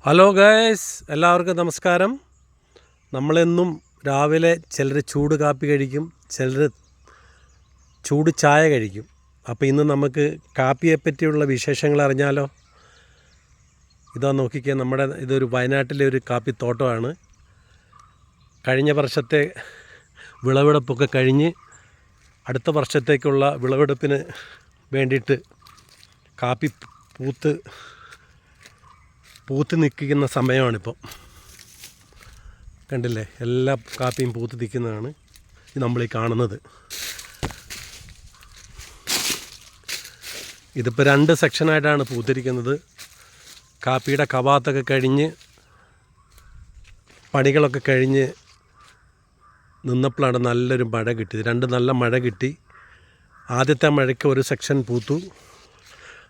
Hello guys, എല്ലാവർക്കും നമസ്കാരം. നമ്മളെന്നും രാവിലെ ചിലർ ചൂട് കാപ്പി കഴിക്കും, ചിലർ ചൂട് ചായ കഴിക്കും. അപ്പോൾ ഇന്ന് നമുക്ക് കാപ്പിയെപ്പറ്റിയുള്ള വിശേഷങ്ങൾ അറിഞ്ഞാലോ? ഇതാ നോക്കിക്കുക, ഇതൊരു വയനാട്ടിലെ ഒരു കാപ്പിത്തോട്ടമാണ്. കഴിഞ്ഞ വർഷത്തെ വിളവെടുപ്പൊക്കെ കഴിഞ്ഞ് അടുത്ത വർഷത്തേക്കുള്ള വിളവെടുപ്പിന് വേണ്ടിയിട്ട് കാപ്പി പൂത്ത് നിൽക്കുന്ന സമയമാണിപ്പോൾ. കണ്ടില്ലേ, എല്ലാ കാപ്പിയും പൂത്ത് നിൽക്കുന്നതാണ് നമ്മളീ കാണുന്നത്. ഇതിപ്പോൾ 2 സെക്ഷനായിട്ടാണ് പൂത്തിരിക്കുന്നത്. കാപ്പിയുടെ കവാത്തൊക്കെ കഴിഞ്ഞ് പണികളൊക്കെ കഴിഞ്ഞ് നിന്നപ്പോഴാണ് നല്ലൊരു മഴ കിട്ടിയത്. 2 നല്ല മഴ കിട്ടി. ആദ്യത്തെ മഴയ്ക്ക് ഒരു സെക്ഷൻ പൂത്തു.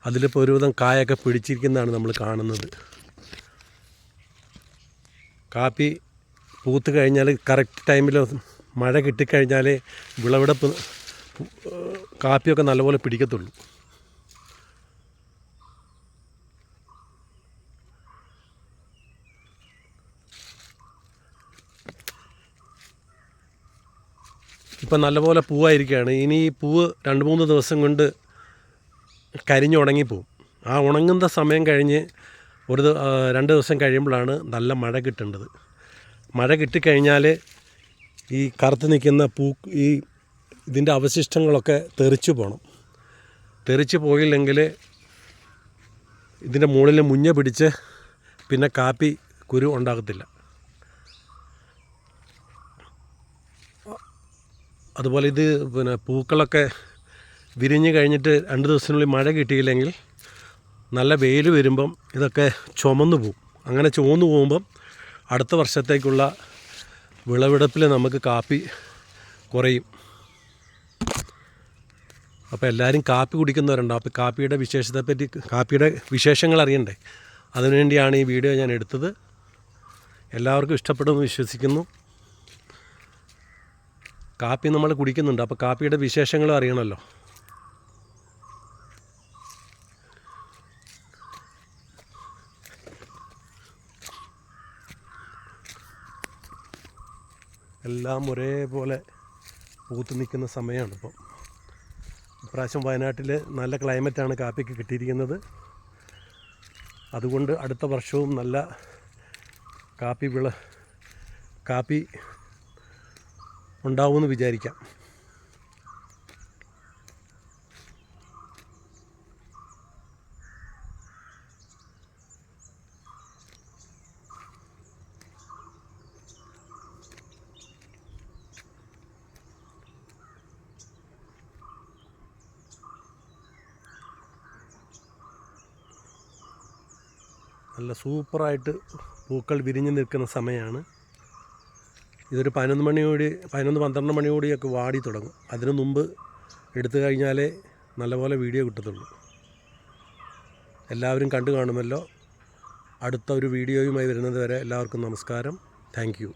അതിലിപ്പോൾ ഒരുവിധം കായൊക്കെ പിടിച്ചിരിക്കുന്നതാണ് നമ്മൾ കാണുന്നത്. കാപ്പി പൂത്ത് കഴിഞ്ഞാൽ കറക്റ്റ് ടൈമിൽ മഴ കിട്ടിക്കഴിഞ്ഞാൽ വിളവെടുപ്പ് കാപ്പിയൊക്കെ നല്ലപോലെ പിടിക്കത്തുള്ളൂ. ഇപ്പം നല്ലപോലെ പൂവായിരിക്കുകയാണ്. ഇനി ഈ പൂവ് 2-3 ദിവസം കൊണ്ട് കരിഞ്ഞുണങ്ങിപ്പോവും. ആ ഉണങ്ങുന്ന സമയം കഴിഞ്ഞ് 2 ദിവസം കഴിയുമ്പോഴാണ് നല്ല മഴ കിട്ടേണ്ടത്. മഴ കിട്ടിക്കഴിഞ്ഞാൽ ഈ കറുത്ത് നിൽക്കുന്ന ഇതിൻ്റെ അവശിഷ്ടങ്ങളൊക്കെ തെറിച്ചു പോകണം. തെറിച്ച് പോയില്ലെങ്കിൽ ഇതിൻ്റെ മുകളിൽ മുഞ്ഞ പിടിച്ച് പിന്നെ കാപ്പി കുരു ഉണ്ടാകത്തില്ല. അതുപോലെ പൂക്കളൊക്കെ വിരിഞ്ഞ് കഴിഞ്ഞിട്ട് 2 ദിവസത്തിനുള്ളിൽ മഴ കിട്ടിയില്ലെങ്കിൽ നല്ല വെയിൽ വരുമ്പം ഇതൊക്കെ ചുമന്നു പോവും. അങ്ങനെ ചുവന്നു പോകുമ്പം അടുത്ത വർഷത്തേക്കുള്ള വിളവെടുപ്പിൽ നമുക്ക് കാപ്പി കുറയും. അപ്പോൾ എല്ലാവരും കാപ്പി കുടിക്കുന്നവരുണ്ടാവും. അപ്പോൾ കാപ്പിയുടെ വിശേഷങ്ങൾ അറിയണ്ടേ? അതിനുവേണ്ടിയാണ് ഈ വീഡിയോ ഞാൻ എടുത്തത്. എല്ലാവർക്കും ഇഷ്ടപ്പെടുമെന്ന് വിശ്വസിക്കുന്നു. കാപ്പി നമ്മൾ കുടിക്കുന്നുണ്ട്, അപ്പോൾ കാപ്പിയുടെ വിശേഷങ്ങളും അറിയണമല്ലോ. എല്ലാം ഒരേപോലെ പൂത്ത് നിൽക്കുന്ന സമയമാണ് ഇപ്പോൾ. ഇപ്രാവശ്യം വയനാട്ടിൽ നല്ല ക്ലൈമറ്റാണ് കാപ്പിക്ക് കിട്ടിയിരിക്കുന്നത്. അതുകൊണ്ട് അടുത്ത വർഷവും നല്ല കാപ്പി ഉണ്ടാവുമെന്ന് വിചാരിക്കാം. നല്ല സൂപ്പറായിട്ട് പൂക്കൾ വിരിഞ്ഞ് നിൽക്കുന്ന സമയമാണ്. ഇതൊരു 11-12 മണിയോടെയൊക്കെ വാടി തുടങ്ങും. അതിനു മുമ്പ് എടുത്തു കഴിഞ്ഞാലേ നല്ലപോലെ വീഡിയോ കിട്ടത്തുള്ളൂ. എല്ലാവരും കണ്ടു കാണുമല്ലോ. അടുത്ത ഒരു വീഡിയോയുമായി വരുന്നത് വരെ എല്ലാവർക്കും നമസ്കാരം. Thank you.